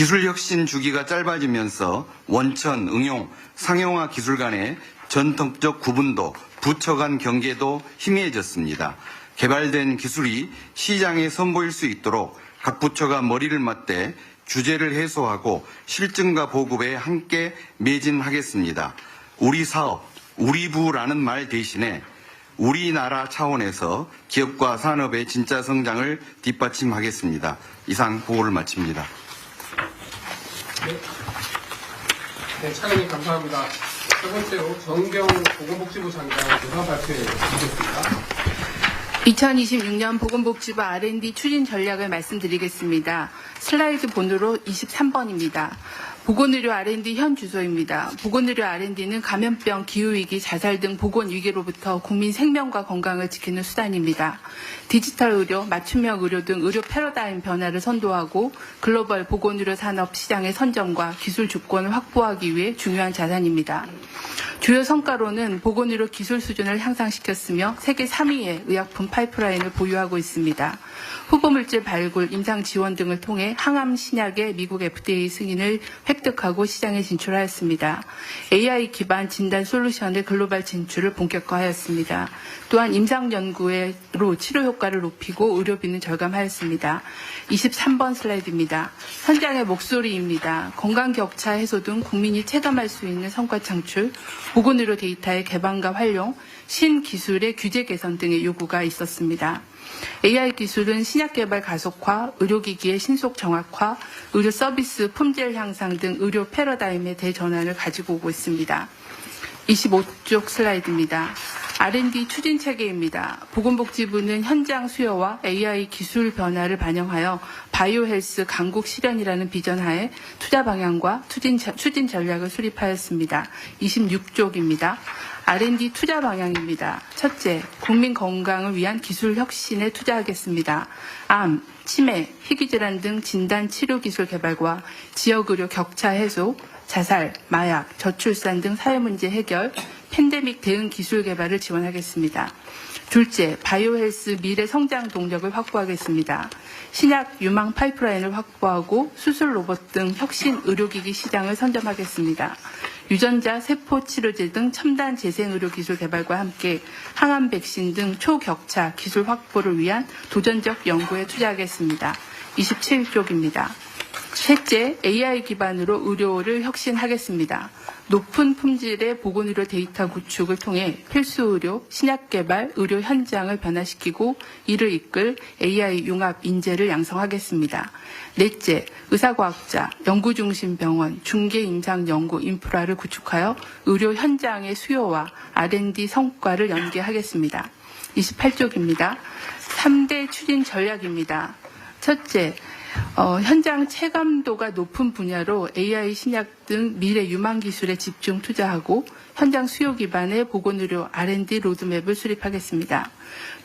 기술혁신 주기가 짧아지면서 원천, 응용, 상용화 기술 간의 전통적 구분도, 부처 간 경계도 희미해졌습니다. 개발된 기술이 시장에 선보일 수 있도록 각 부처가 머리를 맞대 규제를 해소하고 실증과 보급에 함께 매진하겠습니다. 우리 사업, 우리 부라는 말 대신에 우리나라 차원에서 기업과 산업의 진짜 성장을 뒷받침하겠습니다. 이상 보고를 마칩니다. 네, 차관님 감사합니다. 첫 번째로 정경 보건복지부 장관 조사 발표해 주시겠습니다. 2026년 보건복지부 R&D 추진 전략을 말씀드리겠습니다. 슬라이드 번호로 23번입니다. 보건의료 R&D 현 주소입니다. 보건의료 R&D는 감염병, 기후위기, 자살 등 보건위기로부터 국민 생명과 건강을 지키는 수단입니다. 디지털 의료, 맞춤형 의료 등 의료 패러다임 변화를 선도하고 글로벌 보건의료 산업 시장의 선점과 기술 주권을 확보하기 위해 중요한 자산입니다. 주요 성과로는 보건의료 기술 수준을 향상시켰으며 세계 3위의 의약품 파이프라인을 보유하고 있습니다. 후보물질 발굴, 임상 지원 등을 통해 항암 신약의 미국 FDA 승인을 획득하고 시장에 진출하였습니다. AI 기반 진단 솔루션의 글로벌 진출을 본격화하였습니다. 또한 임상 연구로 치료 효과를 높이고 의료비는 절감하였습니다. 23번 슬라이드입니다. 현장의 목소리입니다. 건강 격차 해소 등 국민이 체감할 수 있는 성과 창출, 보건의료 데이터의 개방과 활용, 신기술의 규제 개선 등의 요구가 있었습니다. AI 기술은 신약 개발 가속화, 의료기기의 신속 정확화, 의료 서비스 품질 향상 등 의료 패러다임의 대전환을 가지고 오고 있습니다. 25쪽 슬라이드입니다. R&D 추진 체계입니다. 보건복지부는 현장 수요와 AI 기술 변화를 반영하여 바이오 헬스 강국 실현이라는 비전 하에 투자 방향과 추진 전략을 수립하였습니다. 26쪽입니다. R&D 투자 방향입니다. 첫째, 국민 건강을 위한 기술 혁신에 투자하겠습니다. 암, 치매, 희귀질환 등 진단 치료 기술 개발과 지역의료 격차 해소, 자살, 마약, 저출산 등 사회문제 해결, 팬데믹 대응 기술 개발을 지원하겠습니다. 둘째, 바이오 헬스 미래 성장 동력을 확보하겠습니다. 신약 유망 파이프라인을 확보하고 수술 로봇 등 혁신 의료기기 시장을 선점하겠습니다. 유전자, 세포 치료제 등 첨단 재생의료 기술 개발과 함께 항암 백신 등 초격차 기술 확보를 위한 도전적 연구에 투자하겠습니다. 27쪽입니다. 셋째, AI 기반으로 의료를 혁신하겠습니다. 높은 품질의 보건의료 데이터 구축을 통해 필수 의료, 신약 개발, 의료 현장을 변화시키고 이를 이끌 AI 융합 인재를 양성하겠습니다. 넷째, 의사과학자, 연구중심 병원, 중개 임상 연구 인프라를 구축하여 의료 현장의 수요와 R&D 성과를 연계하겠습니다. 28쪽입니다. 3대 추진 전략입니다. 첫째, 현장 체감도가 높은 분야로 AI 신약 등 미래 유망 기술에 집중 투자하고 현장 수요 기반의 보건의료 R&D 로드맵을 수립하겠습니다.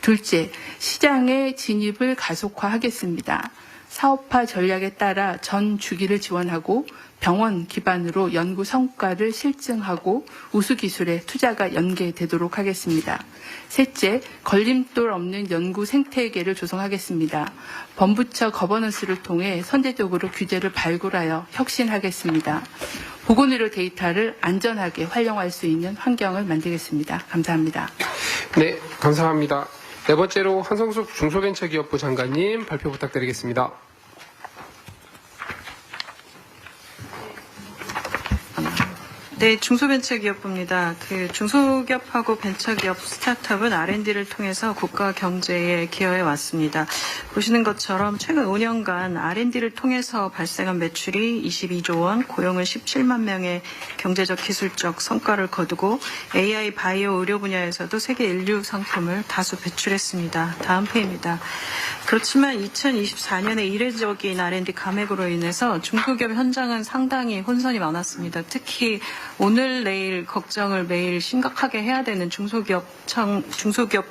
둘째, 시장의 진입을 가속화하겠습니다. 사업화 전략에 따라 전 주기를 지원하고 병원 기반으로 연구 성과를 실증하고 우수 기술에 투자가 연계되도록 하겠습니다. 셋째, 걸림돌 없는 연구 생태계를 조성하겠습니다. 범부처 거버넌스를 통해 선제적으로 규제를 발굴하여 혁신하겠습니다. 보건의료 데이터를 안전하게 활용할 수 있는 환경을 만들겠습니다. 감사합니다. 네, 감사합니다. 네 번째로 한성숙 중소벤처기업부 장관님 발표 부탁드리겠습니다. 네, 중소벤처기업부입니다. 중소기업하고 벤처기업 스타트업은 R&D를 통해서 국가 경제에 기여해 왔습니다. 보시는 것처럼 최근 5년간 R&D를 통해서 발생한 매출이 22조 원, 고용은 17만 명의 경제적 기술적 성과를 거두고 AI, 바이오, 의료 분야에서도 세계 인류 상품을 다수 배출했습니다. 다음 페이지입니다. 그렇지만 2024년에 이례적인 R&D 감액으로 인해서 중소기업 현장은 상당히 혼선이 많았습니다. 특히 오늘 내일 걱정을 매일 심각하게 해야 되는 중소기업들의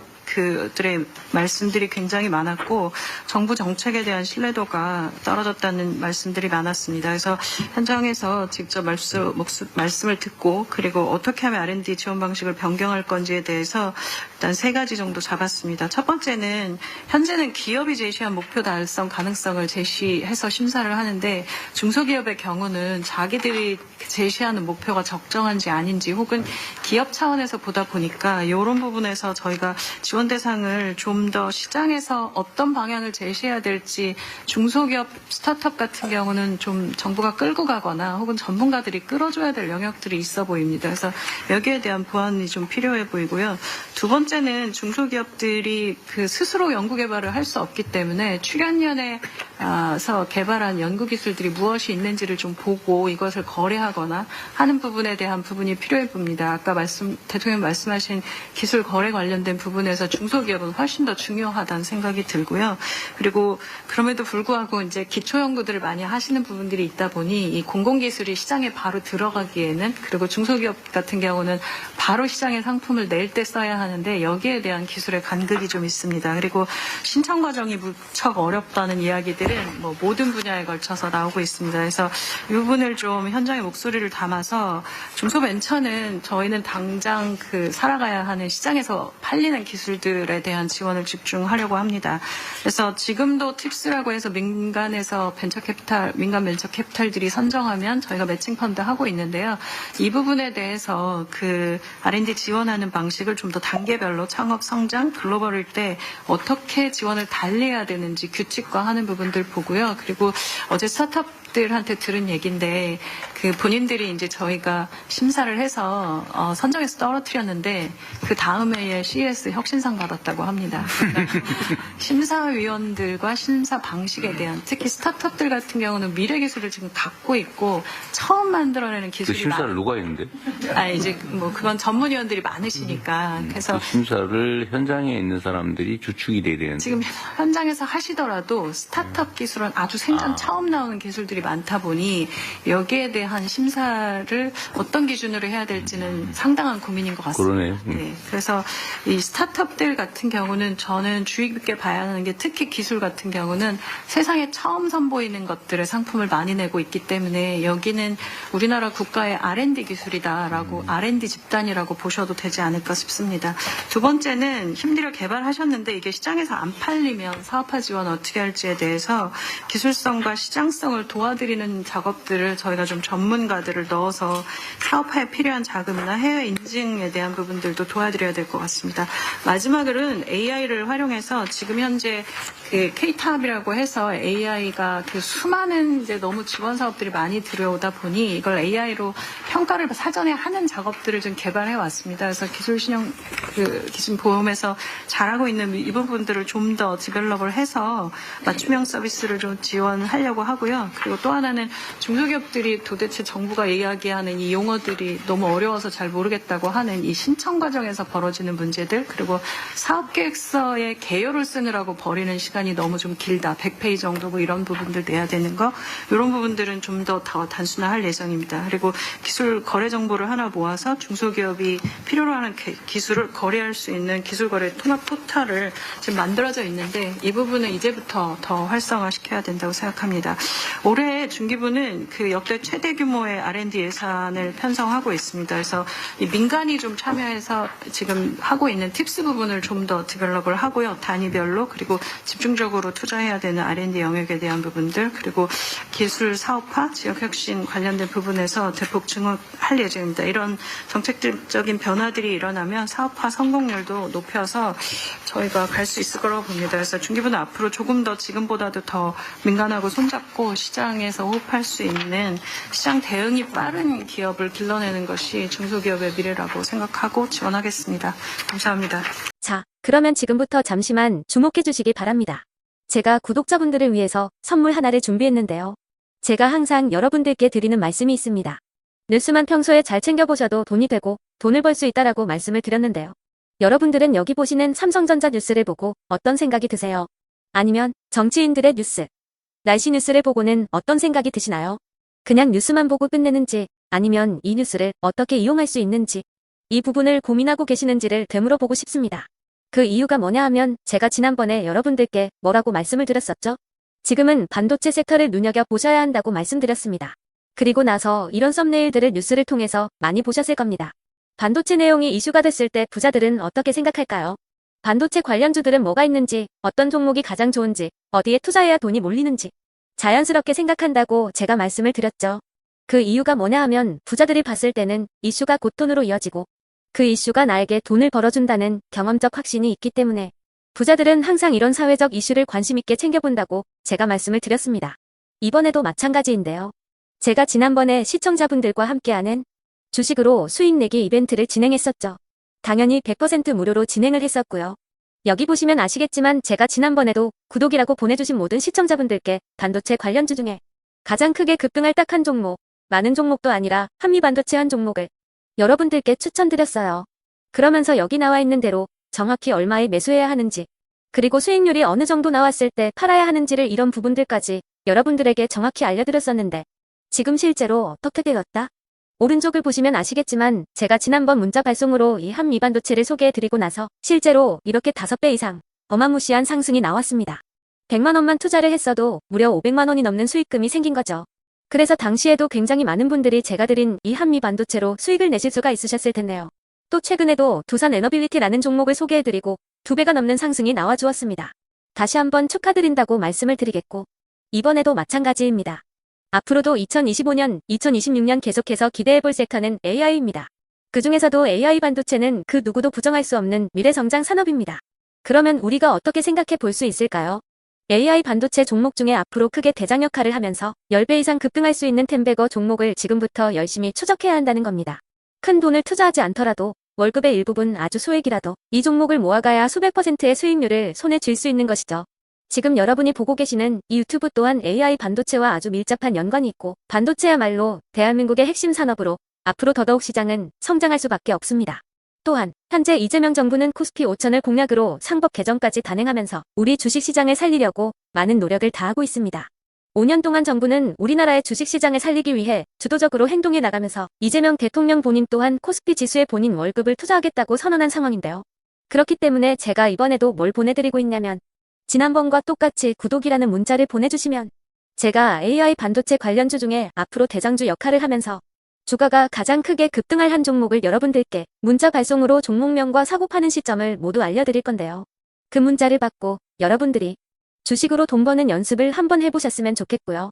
말씀들이 굉장히 많았고 정부 정책에 대한 신뢰도가 떨어졌다는 말씀들이 많았습니다. 그래서 현장에서 직접 말씀을 듣고 그리고 어떻게 하면 R&D 지원 방식을 변경할 건지에 대해서 일단 일단 3가지 정도 잡았습니다. 첫 번째는 현재는 기업이 제시한 목표 달성 가능성을 제시해서 심사를 하는데 중소기업의 경우는 자기들이 제시하는 목표가 적정한지 아닌지 혹은 기업 차원에서 보다 보니까 이런 부분에서 저희가 지원 대상을 좀 더 시장에서 어떤 방향을 제시해야 될지 중소기업 스타트업 같은 경우는 좀 정부가 끌고 가거나 혹은 전문가들이 끌어줘야 될 영역들이 있어 보입니다. 그래서 여기에 대한 보완이 좀 필요해 보이고요. 두 번째는 중소기업들이 그 스스로 연구개발을 할 수 없기 때문에 출연연에서 개발한 연구기술들이 무엇이 있는지를 좀 보고 이것을 거래하거나 하는 부분에 대한 부분이 필요해 봅니다. 아까 대통령 말씀하신 기술 거래 관련된 부분에서 중소기업은 훨씬 더 중요하다는 생각이 들고요. 그리고 그럼에도 불구하고 이제 기초 연구들을 많이 하시는 부분들이 있다 보니 이 공공기술이 시장에 바로 들어가기에는 그리고 중소기업 같은 경우는 바로 시장에 상품을 낼 때 써야 하는데 여기에 대한 기술의 간극이 좀 있습니다. 그리고 신청 과정이 무척 어렵다는 이야기들은 뭐 모든 분야에 걸쳐서 나오고 있습니다. 그래서 이 부분을 좀 현장의 목소리를 담아서 중소벤처는 저희는 당장 그 살아가야 하는 시장에서 팔리는 기술들에 대한 지원을 집중하려고 합니다. 그래서 지금도 팁스라고 해서 민간 벤처 캐피탈들이 선정하면 저희가 매칭 펀드 하고 있는데요. 이 부분에 대해서 그 R&D 지원하는 방식을 좀 더 단계별로 창업, 성장, 글로벌일 때 어떻게 지원을 달리해야 되는지 규칙화하는 부분들 보고요. 그리고 어제 스타트업들한테 들은 얘기인데 그 본인들이 이제 저희가 심사를 해서 선정해서 떨어뜨렸는데 그 다음 해에 CES 혁신상 받았다고 합니다. 그러니까 심사위원들과 심사 방식에 대한 특히 스타트업들 같은 경우는 미래 기술을 지금 갖고 있고 처음 만들어내는 그 기술이 심사를 누가 했는데? 이제 뭐 그건 전문위원들이 많으시니까 그래서 그 심사를 현장에 있는 사람들이 주축이 돼야 되는데. 지금 현장에서 하시더라도 스타트업 기술은 아주 생전 처음 나오는 기술들이 많다 보니 여기에 대한 심사를 어떤 기준으로 해야 될지는 상당한 고민인 것 같습니다. 그러네요. 네, 그래서 이 스타트업들 같은 경우는 저는 주의 깊게 봐야 하는 게 특히 기술 같은 경우는 세상에 처음 선보이는 것들의 상품을 많이 내고 있기 때문에 여기는 우리나라 국가의 R&D 기술이다라고 R&D 집단이라고 보셔도 되지 않을까 싶습니다. 두 번째는 힘들어 개발하셨는데 이게 시장에서 안 팔리면 사업화 지원 어떻게 할지에 대해서 기술성과 시장성을 도와드리는 작업들을 저희가 좀 전문가들을 넣어서 사업화에 필요한 자금이나 해외 인증에 대한 부분들도 도와드려야 될 것 같습니다. 마지막으로는 AI를 활용해서 지금 현재 그 K탑이라고 해서 AI가 그 수많은 이제 너무 지원 사업들이 많이 들어오다 보니 이걸 AI로 평가를 사전에 하는 작업들을 좀 개발해 왔습니다. 그래서 기술 보험에서 잘하고 있는 이 부분들을 좀 더 디벨롭을 해서 맞춤형 서비스를 좀 지원하려고 하고요. 그리고 또 하나는 중소기업들이 도대체 정부가 이야기하는 이 용어들이 너무 어려워서 잘 모르겠다고 하는 이 신청 과정에서 벌어지는 문제들 그리고 사업계획서에 개요를 쓰느라고 버리는 시간이 너무 좀 길다. 100페이지 정도 뭐 이런 부분들 내야 되는 거 이런 부분들은 좀 더 단순화할 예정입니다. 그리고 기술 거래 정보를 하나 모아서 중소기업이 필요로 하는 기술을 거래할 수 있는 기술거래 통합 포털을 지금 만들어져 있는데 이 부분은 이제부터 더 활성화시켜야 된다고 생각합니다. 올해 중기부는 그 역대 최대 규모의 R&D 예산을 편성하고 있습니다. 그래서 이 민간이 좀 참여해서 지금 하고 있는 팁스 부분을 좀 더 디벨롭을 하고요. 단위별로 그리고 집중적으로 투자해야 되는 R&D 영역에 대한 부분들 그리고 기술 사업화, 지역혁신 관련된 부분에서 대폭 증원할 예정입니다. 이런 정책적인 변화들이 일어나면 사업화 성공률도 높여서 저희가 갈 수 있을 거라고 봅니다. 그래서 중기부는 앞으로 조금 더 지금보다도 더 민간하고 손잡고 시장에서 호흡할 수 있는 시장 대응이 빠른 기업을 길러내는 것이 중소기업의 미래라고 생각하고 지원하겠습니다. 감사합니다. 자, 그러면 지금부터 잠시만 주목해 주시기 바랍니다. 제가 구독자분들을 위해서 선물 하나를 준비했는데요. 제가 항상 여러분들께 드리는 말씀이 있습니다. 뉴스만 평소에 잘 챙겨보셔도 돈이 되고 돈을 벌 수 있다라고 말씀을 드렸는데요. 여러분들은 여기 보시는 삼성전자 뉴스를 보고 어떤 생각이 드세요? 아니면 정치인들의 뉴스, 날씨 뉴스를 보고는 어떤 생각이 드시나요? 그냥 뉴스만 보고 끝내는지 아니면 이 뉴스를 어떻게 이용할 수 있는지 이 부분을 고민하고 계시는지를 되물어 보고 싶습니다. 그 이유가 뭐냐 하면 제가 지난번에 여러분들께 뭐라고 말씀을 드렸었죠? 지금은 반도체 섹터를 눈여겨보셔야 한다고 말씀드렸습니다. 그리고 나서 이런 썸네일들을 뉴스를 통해서 많이 보셨을 겁니다. 반도체 내용이 이슈가 됐을 때 부자들은 어떻게 생각할까요? 반도체 관련주들은 뭐가 있는지, 어떤 종목이 가장 좋은지, 어디에 투자해야 돈이 몰리는지 자연스럽게 생각한다고 제가 말씀을 드렸죠. 그 이유가 뭐냐 하면 부자들이 봤을 때는 이슈가 곧 돈으로 이어지고 그 이슈가 나에게 돈을 벌어준다는 경험적 확신이 있기 때문에 부자들은 항상 이런 사회적 이슈를 관심 있게 챙겨본다고 제가 말씀을 드렸습니다. 이번에도 마찬가지인데요. 제가 지난번에 시청자분들과 함께하는 주식으로 수익 내기 이벤트를 진행했었죠. 당연히 100% 무료로 진행을 했었고요. 여기 보시면 아시겠지만 제가 지난번에도 구독이라고 보내주신 모든 시청자분들께 반도체 관련주 중에 가장 크게 급등할 딱 한 종목, 많은 종목도 아니라 한미반도체 한 종목을 여러분들께 추천드렸어요. 그러면서 여기 나와 있는 대로 정확히 얼마에 매수해야 하는지, 그리고 수익률이 어느 정도 나왔을 때 팔아야 하는지를 이런 부분들까지 여러분들에게 정확히 알려드렸었는데 지금 실제로 어떻게 되었다? 오른쪽을 보시면 아시겠지만 제가 지난번 문자 발송으로 이 한미반도체를 소개해드리고 나서 실제로 이렇게 5배 이상 어마무시한 상승이 나왔습니다. 100만 원만 투자를 했어도 무려 500만 원이 넘는 수익금이 생긴 거죠. 그래서 당시에도 굉장히 많은 분들이 제가 드린 이 한미반도체로 수익을 내실 수가 있으셨을 텐데요. 또 최근에도 두산 에너빌리티라는 종목을 소개해드리고 2배가 넘는 상승이 나와주었습니다. 다시 한번 축하드린다고 말씀을 드리겠고 이번에도 마찬가지입니다. 앞으로도 2025년, 2026년 계속해서 기대해볼 섹터는 AI입니다. 그 중에서도 AI 반도체는 그 누구도 부정할 수 없는 미래성장 산업입니다. 그러면 우리가 어떻게 생각해 볼 수 있을까요? AI 반도체 종목 중에 앞으로 크게 대장 역할을 하면서 10배 이상 급등할 수 있는 템베거 종목을 지금부터 열심히 추적해야 한다는 겁니다. 큰 돈을 투자하지 않더라도 월급의 일부분 아주 소액이라도 이 종목을 모아가야 수백 %의 수익률을 손에 쥘 수 있는 것이죠. 지금 여러분이 보고 계시는 이 유튜브 또한 AI 반도체와 아주 밀접한 연관이 있고 반도체야말로 대한민국의 핵심 산업으로 앞으로 더더욱 시장은 성장할 수밖에 없습니다. 또한 현재 이재명 정부는 코스피 5천을 공약으로 상법 개정까지 단행하면서 우리 주식시장을 살리려고 많은 노력을 다하고 있습니다. 5년 동안 정부는 우리나라의 주식시장을 살리기 위해 주도적으로 행동해 나가면서 이재명 대통령 본인 또한 코스피 지수에 본인 월급을 투자하겠다고 선언한 상황인데요. 그렇기 때문에 제가 이번에도 뭘 보내드리고 있냐면 지난번과 똑같이 구독이라는 문자를 보내주시면 제가 AI 반도체 관련주 중에 앞으로 대장주 역할을 하면서 주가가 가장 크게 급등할 한 종목을 여러분들께 문자 발송으로 종목명과 사고 파는 시점을 모두 알려드릴 건데요. 그 문자를 받고 여러분들이 주식으로 돈 버는 연습을 한번 해보셨으면 좋겠고요.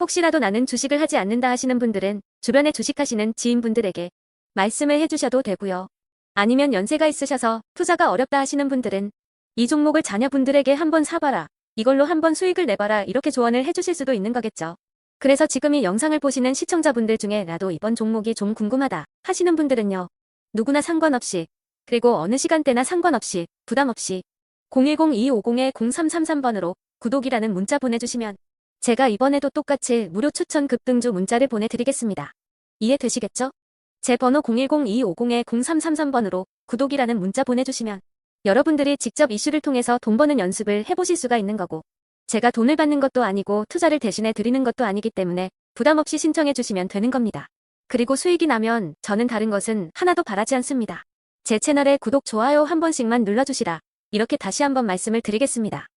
혹시라도 나는 주식을 하지 않는다 하시는 분들은 주변에 주식하시는 지인분들에게 말씀을 해주셔도 되고요. 아니면 연세가 있으셔서 투자가 어렵다 하시는 분들은 이 종목을 자녀분들에게 한번 사봐라, 이걸로 한번 수익을 내봐라 이렇게 조언을 해주실 수도 있는 거겠죠. 그래서 지금 이 영상을 보시는 시청자분들 중에 나도 이번 종목이 좀 궁금하다 하시는 분들은요. 누구나 상관없이, 그리고 어느 시간대나 상관없이 부담 없이 010-2250-0333번으로 구독이라는 문자 보내주시면 제가 이번에도 똑같이 무료 추천 급등주 문자를 보내드리겠습니다. 이해되시겠죠? 제 번호 010-2250-0333번으로 구독이라는 문자 보내주시면 여러분들이 직접 이슈를 통해서 돈 버는 연습을 해보실 수가 있는 거고 제가 돈을 받는 것도 아니고 투자를 대신해 드리는 것도 아니기 때문에 부담 없이 신청해 주시면 되는 겁니다. 그리고 수익이 나면 저는 다른 것은 하나도 바라지 않습니다. 제 채널에 구독, 좋아요 한 번씩만 눌러주시라. 이렇게 다시 한번 말씀을 드리겠습니다.